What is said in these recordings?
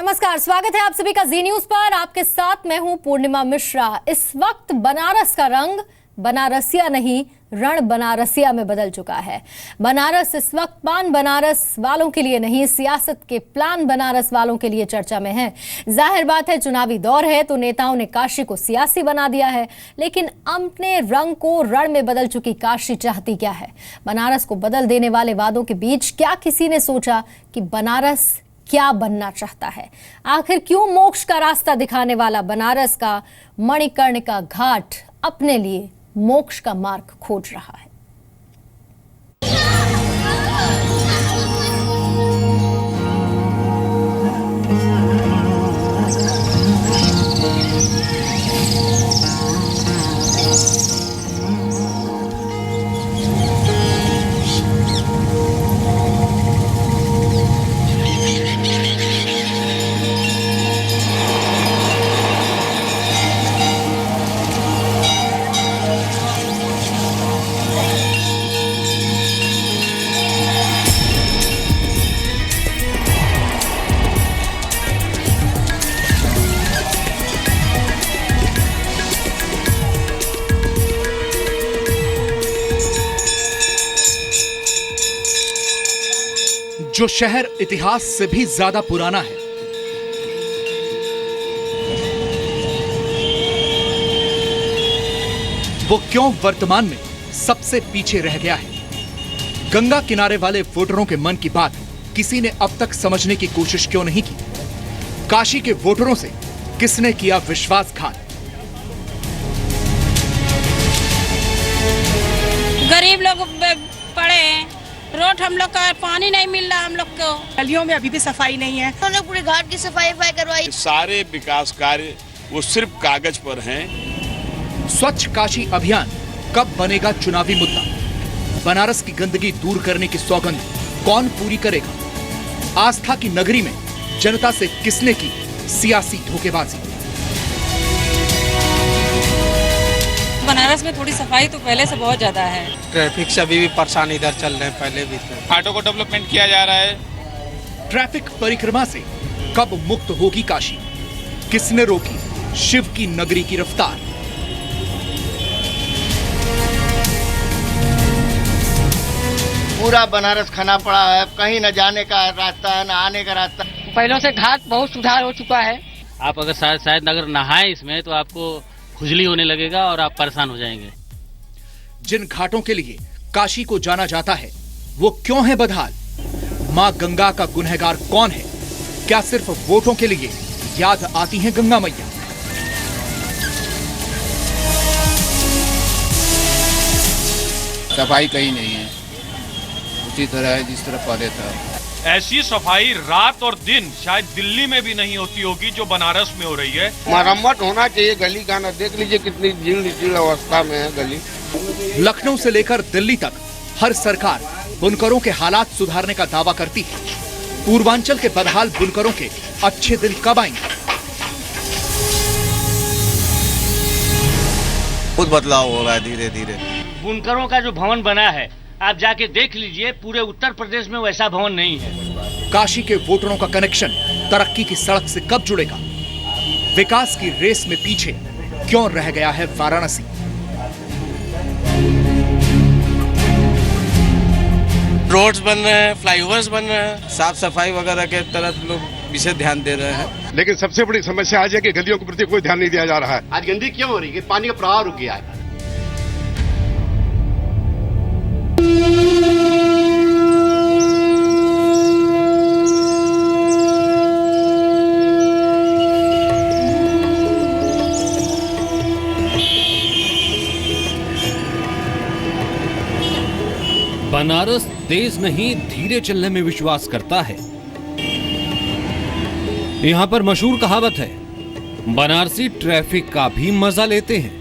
नमस्कार, स्वागत है आप सभी का जी न्यूज पर। आपके साथ मैं हूं पूर्णिमा मिश्रा। इस वक्त बनारस का रंग बनारसिया नहीं, रण बनारसिया में बदल चुका है। बनारस इस वक्त पान बनारस वालों के लिए नहीं, सियासत के प्लान बनारस वालों के लिए चर्चा में है। जाहिर बात है, चुनावी दौर है तो नेताओं ने काशी को सियासी बना दिया है, लेकिन अपने रंग को रण में बदल चुकी काशी चाहती क्या है? बनारस को बदल देने वाले वादों के बीच क्या किसी ने सोचा कि बनारस क्या बनना चाहता है? आखिर क्यों मोक्ष का रास्ता दिखाने वाला बनारस का मणिकर्णिका घाट अपने लिए मोक्ष का मार्ग खोज रहा है? जो शहर इतिहास से भी ज्यादा पुराना है, वो क्यों वर्तमान में सबसे पीछे रह गया है? गंगा किनारे वाले वोटरों के मन की बात किसी ने अब तक समझने की कोशिश क्यों नहीं की? काशी के वोटरों से किसने किया विश्वासघात? गरीब लोग पड़े हैं, रोड हम लोग का पानी नहीं मिल रहा, हम लोग को गलियों में अभी भी सफाई नहीं है। उन्होंने पूरे घाट की सफाई करवाई। सारे विकास कार्य वो सिर्फ कागज पर हैं। स्वच्छ काशी अभियान कब बनेगा चुनावी मुद्दा? बनारस की गंदगी दूर करने की सौगंध कौन पूरी करेगा? आस्था की नगरी में जनता से किसने की सियासी धोखेबाजी? बनारस में थोड़ी सफाई तो पहले से बहुत ज्यादा है। ट्रैफिक से अभी भी परेशान इधर चल रहे हैं, पहले भी थे। घाटों को डेवलपमेंट किया जा रहा है। ट्रैफिक परिक्रमा से कब मुक्त होगी काशी? किसने रोकी शिव की नगरी की रफ्तार? पूरा बनारस खाना पड़ा है, कहीं न जाने का रास्ता है, न आने का रास्ता। पहले से घाट बहुत सुधार हो चुका है। आप अगर शायद अगर नहाए इसमें तो आपको खुजली होने लगेगा और आप परेशान हो जाएंगे। जिन घाटों के लिए काशी को जाना जाता है वो क्यों है बदहाल? मां गंगा का गुनहगार कौन है? क्या सिर्फ वोटों के लिए याद आती हैं गंगा मैया? सफाई कहीं नहीं है, उसी तरह है जिस तरह पहले था। ऐसी सफाई रात और दिन शायद दिल्ली में भी नहीं होती होगी जो बनारस में हो रही है। मरम्मत होना चाहिए गली का, ना देख लीजिए कितनी जीर्ण अवस्था में है गली। लखनऊ से लेकर दिल्ली तक हर सरकार बुनकरों के हालात सुधारने का दावा करती है। पूर्वांचल के बदहाल बुनकरों के अच्छे दिन कब आएंगे? खुद बदलाव हो रहा है धीरे धीरे। बुनकरों का जो भवन बना है आप जाके देख लीजिए, पूरे उत्तर प्रदेश में वैसा भवन नहीं है। काशी के वोटरों का कनेक्शन तरक्की की सड़क से कब जुड़ेगा? विकास की रेस में पीछे क्यों रह गया है वाराणसी? रोड्स बन रहे हैं, फ्लाईओवर्स बन रहे हैं, साफ सफाई वगैरह के तरफ लोग विशेष ध्यान दे रहे हैं। लेकिन सबसे बड़ी समस्या आज है कि गलियों के प्रति कोई ध्यान नहीं दिया जा रहा है। आज गंदगी क्यों हो रही है? पानी का प्रवाह रुक गया है। बनारस तेज नहीं धीरे चलने में विश्वास करता है। यहां पर मशहूर कहावत है, बनारसी ट्रैफिक का भी मजा लेते हैं,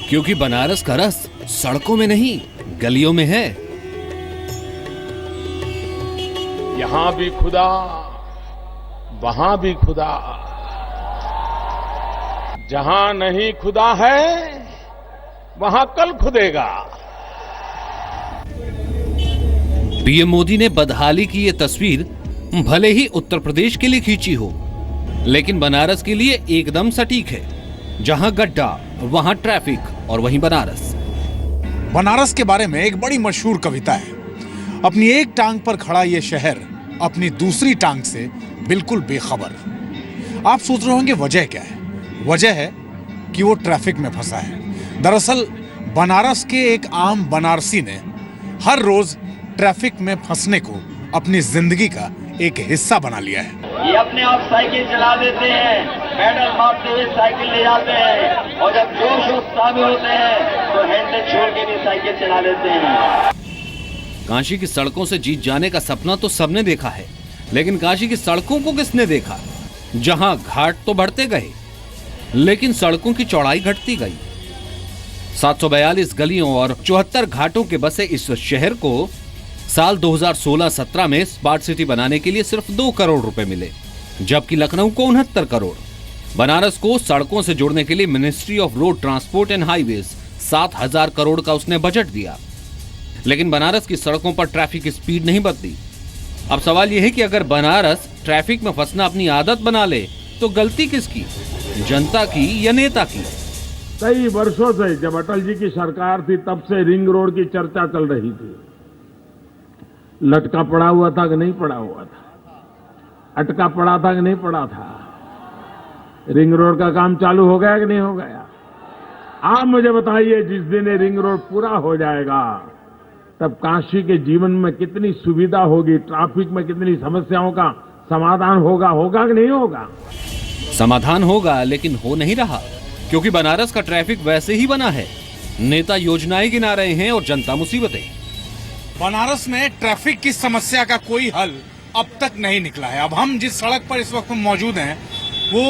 क्योंकि बनारस का रस सड़कों में नहीं गलियों में है। यहाँ भी खुदा, वहां भी खुदा, जहां नहीं खुदा है वहां कल खुदेगा। पीएम मोदी ने बदहाली की ये तस्वीर भले ही उत्तर प्रदेश के लिए खींची हो, लेकिन बनारस के लिए एकदम सटीक है। जहां गड्ढा वहां ट्रैफिक और वहीं बनारस। बनारस के बारे में एक बड़ी मशहूर कविता है। अपनी एक टांग पर खड़ा ये शहर अपनी दूसरी टांग से बिल्कुल बेखबर। आप सोच रहे होंगे वजह क्या है? वजह है कि वो ट्रैफिक में फंसा है। दरअसल बनारस के एक आम बनारसी ने हर रोज ट्रैफिक में फंसने को अपनी जिंदगी का एक हिस्सा बना लिया है। ये अपने आप साइकिल चला लेते हैं, पैडल मारते हुए साइकिल ले जाते हैं और जब जोश उत्साह में होते हैं तो हैंडल छोड़ के भी साइकिल चला लेते हैं। काशी की सड़कों से जीत जाने का सपना तो सबने देखा है, लेकिन काशी की सड़कों को किसने देखा? जहां घाट तो बढ़ते गए लेकिन सड़कों की चौड़ाई घटती गई। 742 गलियों और 74 घाटों के बसे इस शहर को साल 2016-17 में स्मार्ट सिटी बनाने के लिए सिर्फ 2 करोड़ रुपए मिले, जबकि लखनऊ को 69 करोड़। बनारस को सड़कों से जोड़ने के लिए ministry of road transport and highways 7,000 crore का उसने बजट दिया, लेकिन बनारस की सड़कों पर ट्रैफिक स्पीड नहीं बदली। अब सवाल यह है कि अगर बनारस ट्रैफिक में फंसना अपनी आदत बना ले तो गलती किसकी, जनता की या नेता की? कई वर्षों से जब अटल जी की सरकार थी तब से रिंग रोड की चर्चा चल रही थी। लटका पड़ा हुआ था कि नहीं पड़ा हुआ था, अटका पड़ा था कि नहीं पड़ा था, रिंग रोड का काम चालू हो गया कि नहीं हो गया? आप मुझे बताइए, जिस दिन ये रिंग रोड पूरा हो जाएगा तब काशी के जीवन में कितनी सुविधा होगी, ट्रैफिक में कितनी समस्याओं का समाधान होगा कि नहीं होगा? समाधान होगा, लेकिन हो नहीं रहा, क्योंकि बनारस का ट्रैफिक वैसे ही बना है। नेता योजनाएं गिना रहे हैं और जनता मुसीबतें। बनारस में ट्रैफिक की समस्या का कोई हल अब तक नहीं निकला है। अब हम जिस सड़क पर इस वक्त मौजूद हैं वो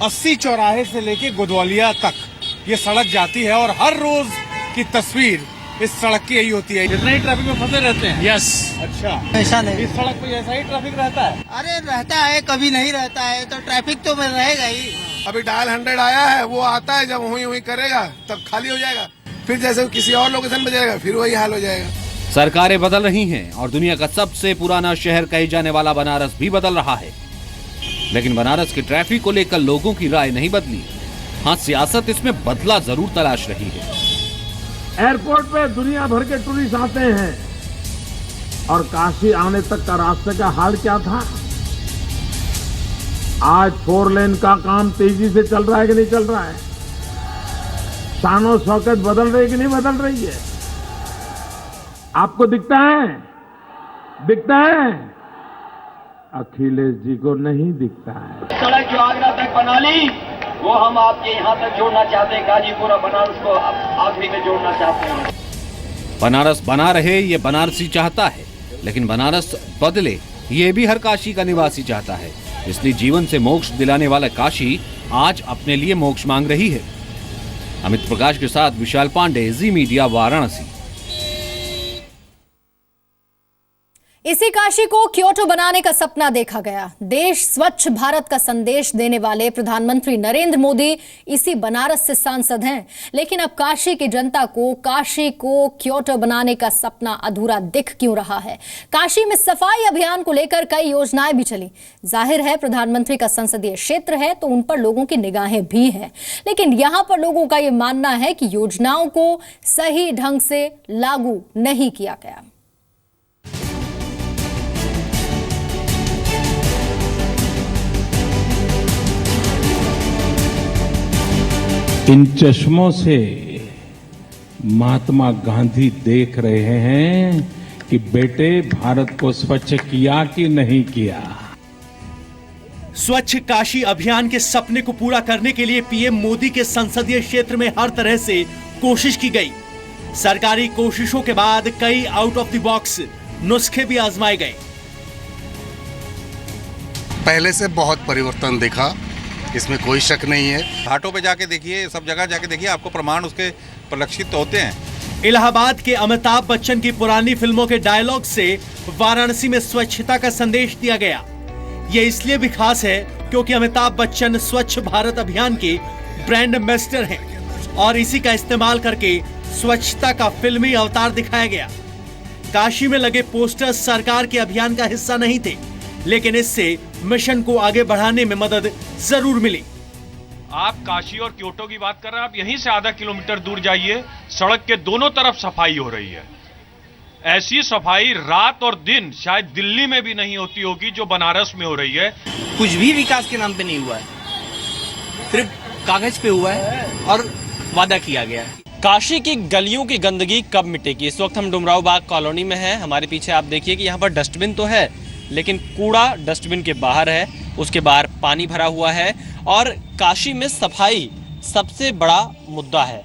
80 चौराहे से लेके गोदवालिया तक ये सड़क जाती है और हर रोज की तस्वीर इस सड़क की यही होती है। इतना ही ट्रैफिक में फंसे रहते हैं। यस। अच्छा, ऐसा नहीं, इस सड़क पे ऐसा ही ट्रैफिक रहता है? अरे रहता है, कभी नहीं रहता है, तो ट्रैफिक तो रहेगा ही। अभी डायल 100 आया है, वो आता है, जब हुई करेगा तब खाली हो जाएगा, फिर जैसे किसी और लोकेशन पे जाएगा फिर वही हाल हो जाएगा। सरकारें बदल रही हैं और दुनिया का सबसे पुराना शहर कहे जाने वाला बनारस भी बदल रहा है, लेकिन बनारस के ट्रैफिक को लेकर लोगों की राय नहीं बदली। हाँ, सियासत इसमें बदला जरूर तलाश रही है। एयरपोर्ट पे दुनिया भर के टूरिस्ट आते हैं और काशी आने तक का रास्ते का हाल क्या था? आज 4 लेन का काम तेजी से चल रहा है कि नहीं चल रहा है? शानो शौकत बदल रही कि नहीं बदल रही है? आपको दिखता है? दिखता है? अखिलेश जी को नहीं दिखता है। सड़क जो आगरा तक बना ली वो हम आपके यहाँ तक जोड़ना चाहते हैं, गाजीपुर और बनारस को आखिरी में जोड़ना चाहते हैं। बनारस बना रहे ये बनारसी चाहता है, लेकिन बनारस बदले ये भी हर काशी का निवासी चाहता है। इसलिए जीवन से मोक्ष दिलाने वाला काशी आज अपने लिए मोक्ष मांग रही है। अमित प्रकाश के साथ विशाल पांडे, जी मीडिया, वाराणसी। इसी काशी को क्योटो बनाने का सपना देखा गया। देश स्वच्छ भारत का संदेश देने वाले प्रधानमंत्री नरेंद्र मोदी इसी बनारस से सांसद हैं, लेकिन अब काशी की जनता को काशी को क्योटो बनाने का सपना अधूरा दिख क्यों रहा है? काशी में सफाई अभियान को लेकर कई योजनाएं भी चली। जाहिर है प्रधानमंत्री का संसदीय क्षेत्र है तो उन पर लोगों की निगाहें भी हैं, लेकिन यहां पर लोगों का यह मानना है कि योजनाओं को सही ढंग से लागू नहीं किया गया। इन चश्मों से महात्मा गांधी देख रहे हैं कि बेटे भारत को स्वच्छ किया कि नहीं किया। स्वच्छ काशी अभियान के सपने को पूरा करने के लिए पीएम मोदी के संसदीय क्षेत्र में हर तरह से कोशिश की गई। सरकारी कोशिशों के बाद कई आउट ऑफ द बॉक्स नुस्खे भी आजमाए गए। पहले से बहुत परिवर्तन देखा, इसमें कोई शक नहीं है। घाटों पे जाके देखिए, सब जगह जाके देखिए, आपको प्रमाण उसके परिलक्षित होते हैं। इलाहाबाद के अमिताभ बच्चन की पुरानी फिल्मों के डायलॉग से वाराणसी में स्वच्छता का संदेश दिया गया। ये इसलिए भी खास है क्योंकि अमिताभ बच्चन स्वच्छ भारत अभियान के ब्रांड एम्बेसडर हैं और इसी का इस्तेमाल करके स्वच्छता का फिल्मी अवतार दिखाया गया। काशी में लगे पोस्टर्स सरकार के अभियान का हिस्सा नहीं थे, लेकिन इससे मिशन को आगे बढ़ाने में मदद जरूर मिली। आप काशी और क्योटो की बात कर रहे हैं, आप यहीं से आधा किलोमीटर दूर जाइए, सड़क के दोनों तरफ सफाई हो रही है। ऐसी सफाई रात और दिन शायद दिल्ली में भी नहीं होती होगी जो बनारस में हो रही है। कुछ भी विकास के नाम पे नहीं हुआ है, सिर्फ कागज पे हुआ है और वादा किया गया है। काशी की गलियों की गंदगी कब मिटेगी? इस वक्त हम डुमराव बाग कॉलोनी में हैं। हमारे पीछे आप देखिए कि यहाँ पर डस्टबिन तो है, लेकिन कूड़ा डस्टबिन के बाहर है, उसके बाहर पानी भरा हुआ है और काशी में सफाई सबसे बड़ा मुद्दा है।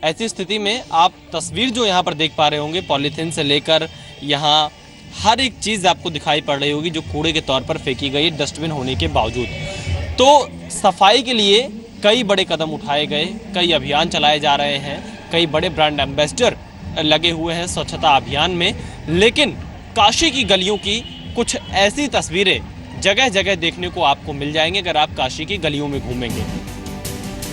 ऐसी स्थिति में आप तस्वीर जो यहाँ पर देख पा रहे होंगे, पॉलीथीन से लेकर यहाँ हर एक चीज़ आपको दिखाई पड़ रही होगी जो कूड़े के तौर पर फेंकी गई डस्टबिन होने के बावजूद। तो सफाई के लिए कई बड़े कदम उठाए गए, कई अभियान चलाए जा रहे हैं, कई बड़े ब्रांड एम्बेसडर लगे हुए हैं स्वच्छता अभियान में, लेकिन काशी की गलियों की कुछ ऐसी तस्वीरें जगह जगह देखने को आपको मिल जाएंगे अगर आप काशी की गलियों में घूमेंगे।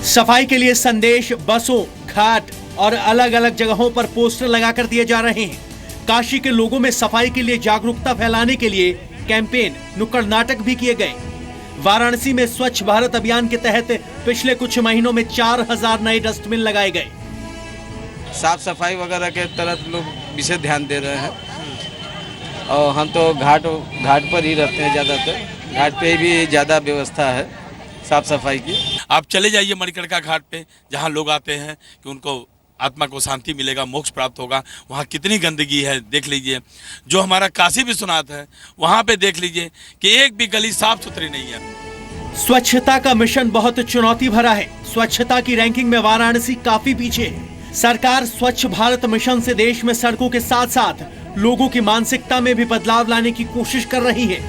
सफाई के लिए संदेश बसों, घाट और अलग अलग जगहों पर पोस्टर लगाकर दिए जा रहे हैं। काशी के लोगों में सफाई के लिए जागरूकता फैलाने के लिए कैंपेन, नुक्कड़ नाटक भी किए गए। वाराणसी में स्वच्छ भारत अभियान के तहत पिछले कुछ महीनों में 4000 नए डस्टबिन लगाए गए। साफ सफाई वगैरह के तरफ लोग विशेष ध्यान दे रहे हैं और हम तो घाट पर ही रहते हैं, ज़्यादातर घाट पे भी ज़्यादा व्यवस्था है साफ सफाई की। आप चले जाइए मणिकर्णिका घाट पे, जहाँ लोग आते हैं कि उनको आत्मा को शांति मिलेगा, मोक्ष प्राप्त होगा। वहाँ कितनी गंदगी है देख लीजिए। जो हमारा काशी विश्वनाथ है वहाँ पे देख लीजिए कि एक भी गली साफ सुथरी नहीं है। स्वच्छता का मिशन बहुत चुनौती भरा है। स्वच्छता की रैंकिंग में वाराणसी काफी पीछे है। सरकार स्वच्छ भारत मिशन से देश में सड़कों के साथ साथ लोगों की मानसिकता में भी बदलाव लाने की कोशिश कर रही है।